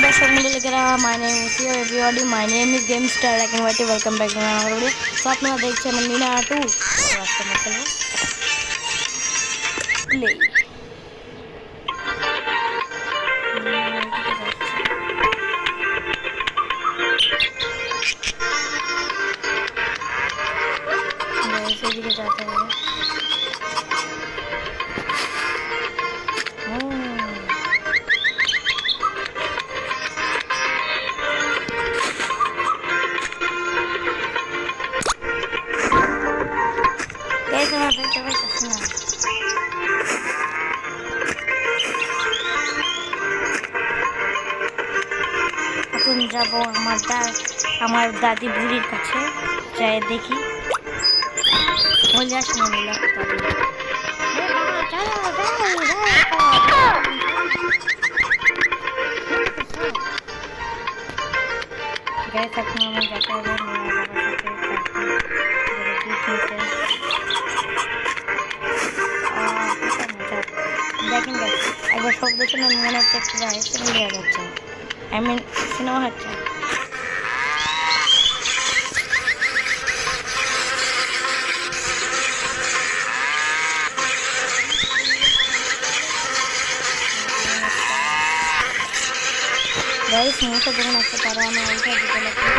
दर्शक मंडळीकरा my name is everybody my name is game star like and white welcome back to another video. तो আপনারা দেখছেন মিনা 2 আজকে আমরা খেলবো প্লে এদিকে যেতে হবে। গাইস আমরা দেখতে পাচ্ছি না, এখন যাব আমার দাদি বুড়ির কাছে, যাই দেখি বলে আসি না মিলা গাইস এখন আমরা যেতে হবে দেখেন গাইস একবার শব্দ শুনে মনে হচ্ছে একটা সিনেমা দেওয়া যাচ্ছে, আই মিন সিনেমা হচ্ছে। গাইস মুখে যখন আসতে পারে আমার ওইটা দিতে লাগবে।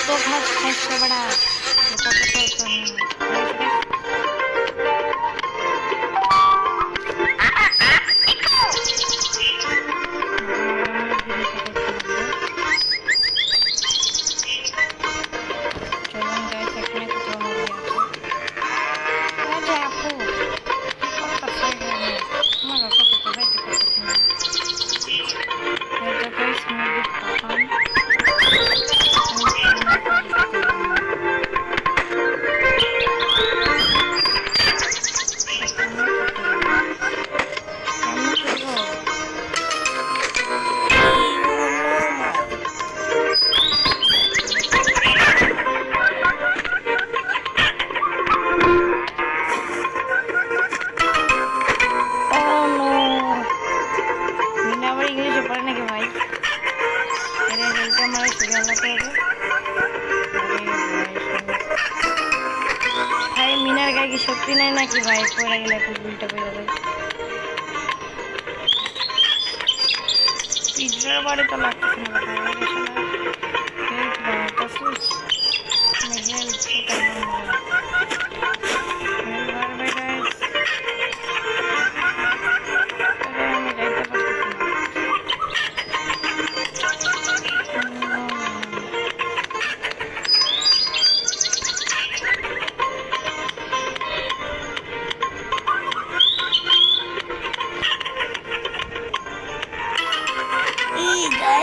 तो घास खाइए बड़ा মিনার গায়ে কি শক্তি নাই নাকি ভাই, পড়ে গেলে এখন উল্টা পড়ে যাবে। পিজ্জার বাড়ি তো লাগতেছে না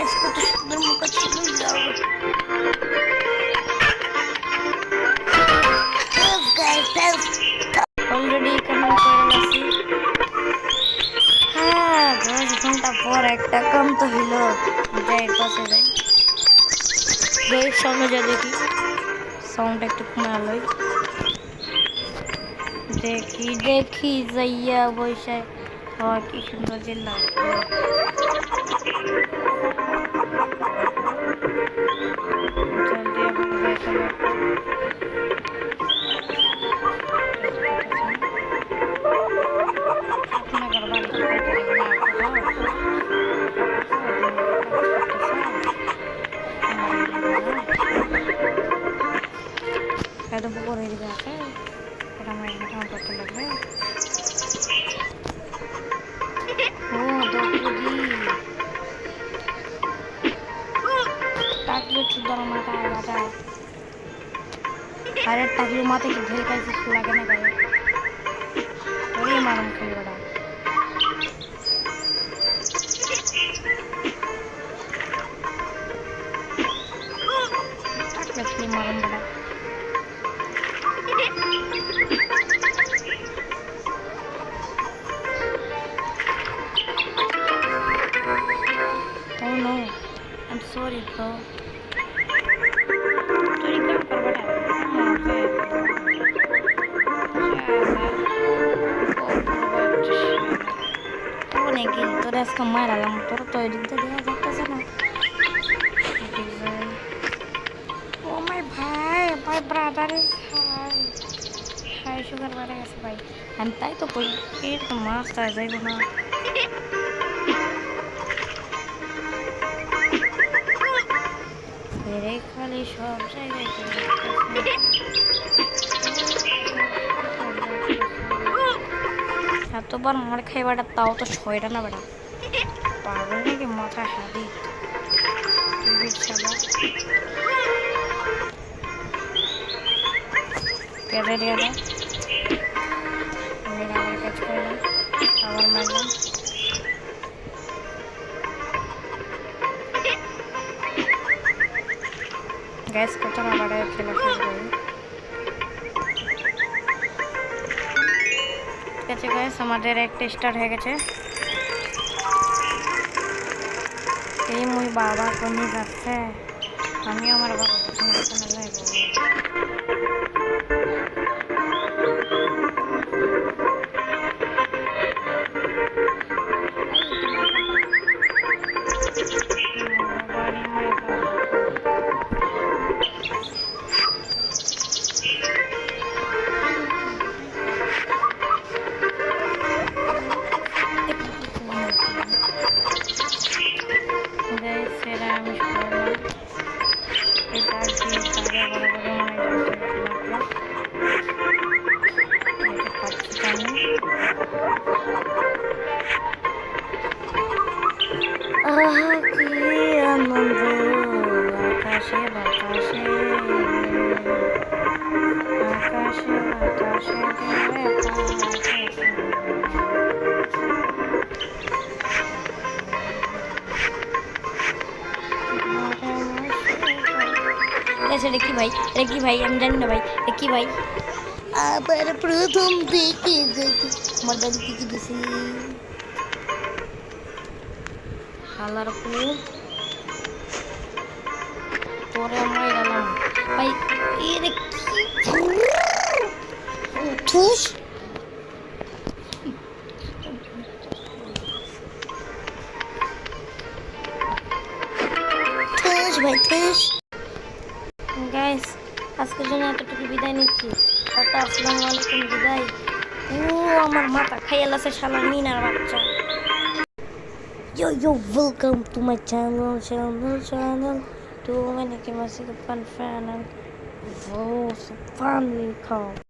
কত সুন্দর মুখ ছিল অলরেডি কমেন্ট করে আসি। হ্যাঁ 10 ঘন্টা পর একটা কাম তো হইল, যাই পাশে যাই গেট সামনে যা দেখি সাউন্ড একটু কমালোই দেখি দেখি যাইয়া বসে হওয়া কি সুন্দর যে লাগবে। করে দিবে আছে এটা আমার এখানে করতে লাগবে। ও দোকানি টাকলে চুদার মাথা বাজা আরে টাকলে মাথা কি ঢেল কাইছে লাগে না গায়ে ওরে তো তোর কাম করবে না অনেক গেল তোর আজকে মারালাম তোর তো ওই দিকটা দেওয়া যাচ্ছে না ও মাই ভাই my brother is high high sugar বেড়ে গেছে ভাই আমি তাই তো কই এর তো মাছ তাই যাইব না এরে খালি সব জায়গায় এতবার মার খাই বেটা তাও তো ছয়টা না বেটা পাগল নাকি মাথায় হাবি পেঁদে দিয়ে দাও আমি আবার কাজ করলাম আবার মারলাম গ্যাস করতে না বাড়ে খেলা শেষ করি ঠিক আছে গ্যাস আমাদের একটা স্টার্ট হয়ে গেছে এই মুই বাবা কোনি যাচ্ছে আমি আমার বাবা পিছনে যাইব সেটা আমি কি আনন্দ আকাশে বাতাসে আকাশে বাতাসে এটা কি ভাই এটা কি ভাই আমি জানি না ভাই এটা কি ভাই আবার প্রথম দেখে দেখি আমার দাদি কি দিছি হালার পু তোরে মই গেলাম ভাই এর কি ঠুস ঠুস ভাই ঠুস গাইস আজকের জন্য এতটুকু বিদায় নিচ্ছি টাটা আসসালামু আলাইকুম বিদায় ও আমার মাথা খাইয়া লাসে শালা মিনার বাচ্চা yo welcome to my channel to make a fun fan and so finally come